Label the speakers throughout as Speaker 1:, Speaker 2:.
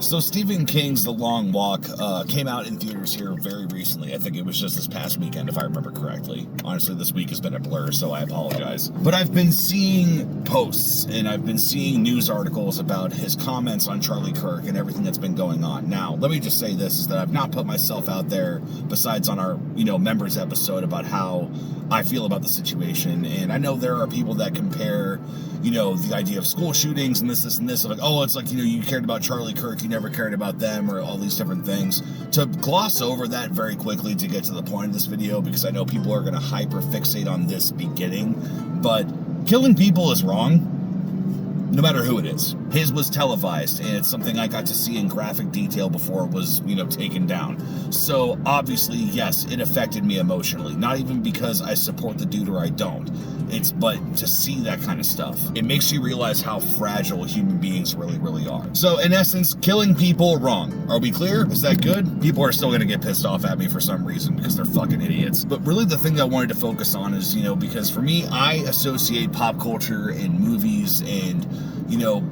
Speaker 1: So Stephen King's The Long Walk came out in theaters here very recently. I think it was just this past weekend, if I remember correctly. Honestly, this week has been a blur, so I apologize. But I've been seeing posts and I've been seeing news articles about his comments on Charlie Kirk and everything that's been going on. Now, let me just say this, is that I've not put myself out there, besides on our, members episode, about how I feel about the situation. And I know there are people that compare, the idea of school shootings and this, and this. Like, oh, it's like, you cared about Charlie Kirk, you never cared about them, or all these different things. To gloss over that very quickly to get to the point of this video, because I know people are going to hyper fixate on this beginning, but killing people is wrong. No matter who it is. His was televised, and it's something I got to see in graphic detail before it was, taken down. So, obviously, yes, it affected me emotionally. Not even because I support the dude or I don't. But to see that kind of stuff, it makes you realize how fragile human beings really, really are. So, in essence, killing people, wrong. Are we clear? Is that good? People are still going to get pissed off at me for some reason because they're fucking idiots. But really, the thing that I wanted to focus on is, because for me, I associate pop culture and movies and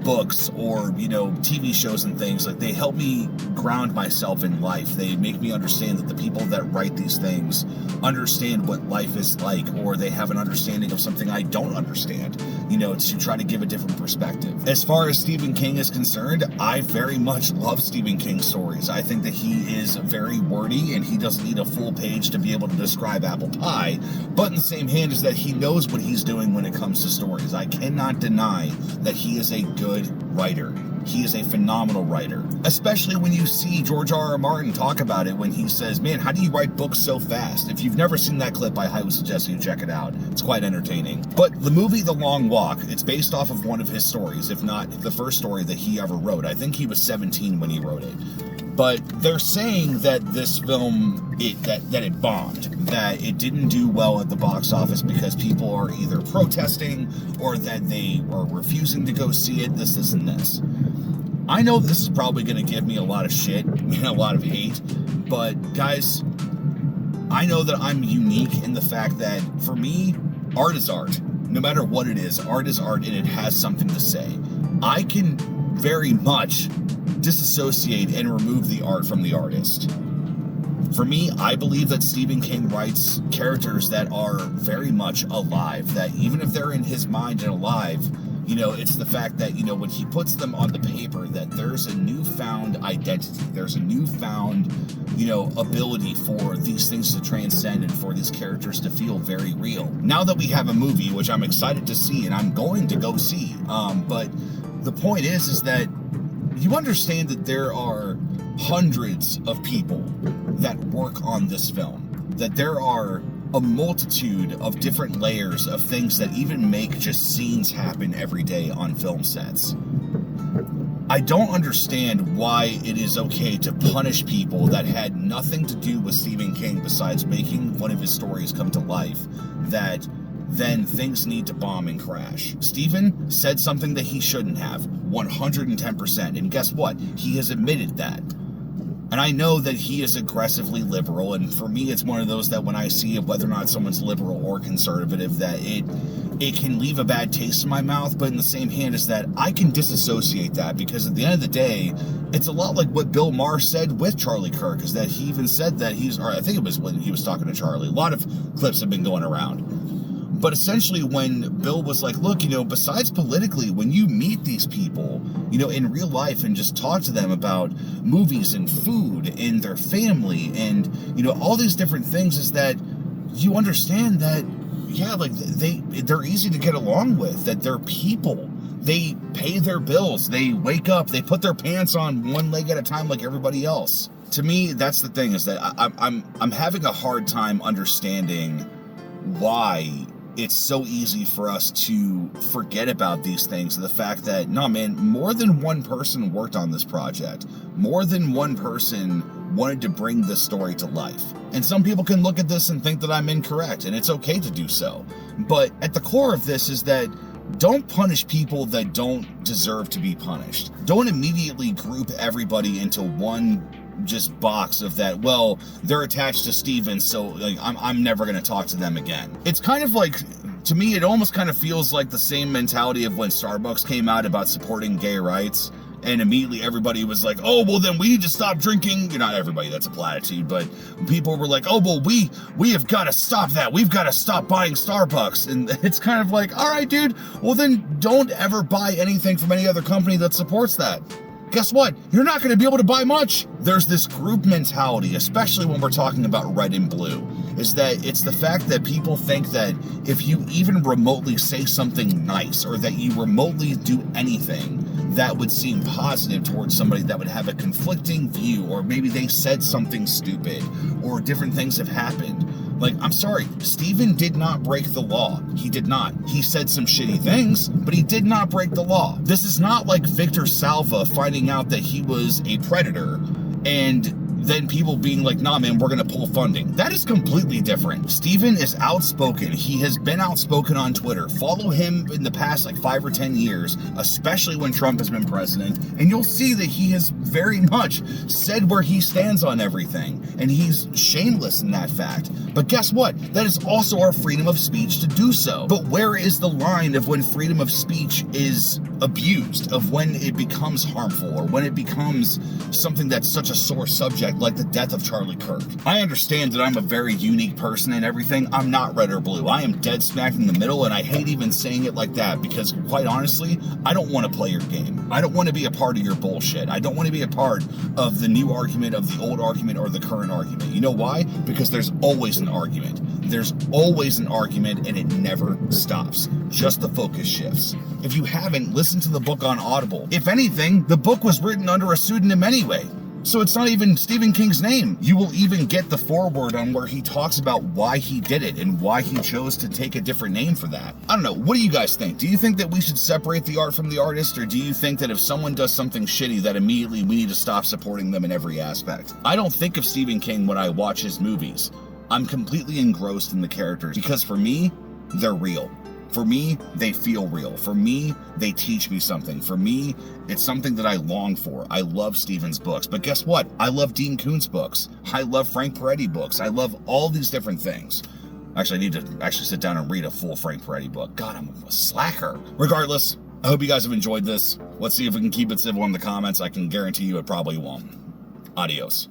Speaker 1: books or, TV shows and things. Like, they help me ground myself in life. They make me understand that the people that write these things understand what life is like, or they have an understanding of something I don't understand, to try to give a different perspective. As far as Stephen King is concerned, I very much love Stephen King's stories. I think that he is very wordy and he doesn't need a full page to be able to describe apple pie, but in the same hand is that he knows what he's doing when it comes to stories. I cannot deny that he is a good writer. He is a phenomenal writer, especially when you see George R.R. Martin talk about it when he says, man, how do you write books so fast? If you've never seen that clip, I highly suggest you check it out. It's quite entertaining. But the movie The Long Walk, it's based off of one of his stories, if not the first story that he ever wrote. I think he was 17 when he wrote it. But they're saying that this film, that it bombed, that it didn't do well at the box office because people are either protesting or that they are refusing to go see it, this, and this. I know this is probably going to give me a lot of shit and a lot of hate, but guys, I know that I'm unique in the fact that for me, art is art. No matter what it is, art is art and it has something to say. I can very much disassociate and remove the art from the artist. For me, I believe that Stephen King writes characters that are very much alive, that even if they're in his mind and alive, it's the fact that, when he puts them on the paper, that there's a newfound identity, there's a newfound, ability for these things to transcend and for these characters to feel very real. Now that we have a movie, which I'm excited to see and I'm going to go see, but the point is that you understand that there are hundreds of people that work on this film, that there are a multitude of different layers of things that even make just scenes happen every day on film sets. I don't understand why it is okay to punish people that had nothing to do with Stephen King besides making one of his stories come to life, that then things need to bomb and crash. Stephen said something that he shouldn't have, 110%, and guess what? He has admitted that. And I know that he is aggressively liberal, and for me it's one of those that when I see whether or not someone's liberal or conservative, that it can leave a bad taste in my mouth, but in the same hand is that I can disassociate that, because at the end of the day, it's a lot like what Bill Maher said with Charlie Kirk, is that he even said that I think it was when he was talking to Charlie. A lot of clips have been going around. But essentially when Bill was like, look, besides politically, when you meet these people, in real life and just talk to them about movies and food and their family and, all these different things, is that you understand that, yeah, like they're easy to get along with, that they're people. They pay their bills. They wake up. They put their pants on one leg at a time like everybody else. To me, that's the thing, is that I'm having a hard time understanding why it's so easy for us to forget about these things. The fact that, no, man, more than one person worked on this project. More than one person wanted to bring this story to life. And some people can look at this and think that I'm incorrect, and it's okay to do so. But at the core of this is that don't punish people that don't deserve to be punished. Don't immediately group everybody into one just box of that, well, they're attached to Steven, so like, I'm never going to talk to them again. It's kind of like, to me, it almost kind of feels like the same mentality of when Starbucks came out about supporting gay rights, and immediately everybody was like, oh, well, then we need to stop drinking. Not everybody, that's a platitude, but people were like, oh, well, we have got to stop that. We've got to stop buying Starbucks. And it's kind of like, all right, dude, well, then don't ever buy anything from any other company that supports that. Guess what? You're not going to be able to buy much. There's this group mentality, especially when we're talking about red and blue, is that it's the fact that people think that if you even remotely say something nice or that you remotely do anything that would seem positive towards somebody that would have a conflicting view, or maybe they said something stupid or different things have happened. Like, I'm sorry, Steven did not break the law. He did not. He said some shitty things, but he did not break the law. This is not like Victor Salva finding out that he was a predator and then people being like, nah, man, we're going to pull funding. That is completely different. Steven is outspoken. He has been outspoken on Twitter. Follow him in the past like 5 or 10 years, especially when Trump has been president, and you'll see that he has very much said where he stands on everything, and he's shameless in that fact. But guess what? That is also our freedom of speech to do so. But where is the line of when freedom of speech is abused, of when it becomes harmful, or when it becomes something that's such a sore subject, like the death of Charlie Kirk? I understand that I'm a very unique person and everything. I'm not red or blue. I am dead smack in the middle, and I hate even saying it like that because, quite honestly, I don't want to play your game. I don't want to be a part of your bullshit. I don't want to be a part of the new argument, of the old argument, or the current argument. You know why? Because there's always an argument. There's always an argument, and it never stops. Just the focus shifts. If you haven't, listen to the book on Audible. If anything, the book was written under a pseudonym anyway. So it's not even Stephen King's name. You will even get the foreword on where he talks about why he did it and why he chose to take a different name for that. I don't know. What do you guys think? Do you think that we should separate the art from the artist, or do you think that if someone does something shitty that immediately we need to stop supporting them in every aspect? I don't think of Stephen King when I watch his movies. I'm completely engrossed in the characters because for me, they're real. For me, they feel real. For me, they teach me something. For me, it's something that I long for. I love Stephen's books. But guess what? I love Dean Koontz books. I love Frank Peretti books. I love all these different things. Actually, I need to actually sit down and read a full Frank Peretti book. God, I'm a slacker. Regardless, I hope you guys have enjoyed this. Let's see if we can keep it civil in the comments. I can guarantee you it probably won't. Adios.